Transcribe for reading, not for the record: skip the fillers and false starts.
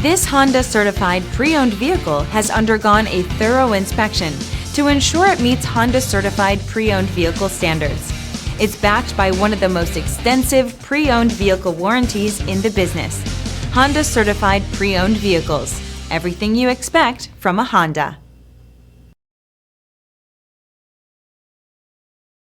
This Honda certified pre-owned vehicle has undergone a thorough inspection to ensure it meets Honda certified pre-owned vehicle standards. It's backed by one of the most extensive pre-owned vehicle warranties in the business. Honda certified pre-owned vehicles. Everything you expect from a Honda.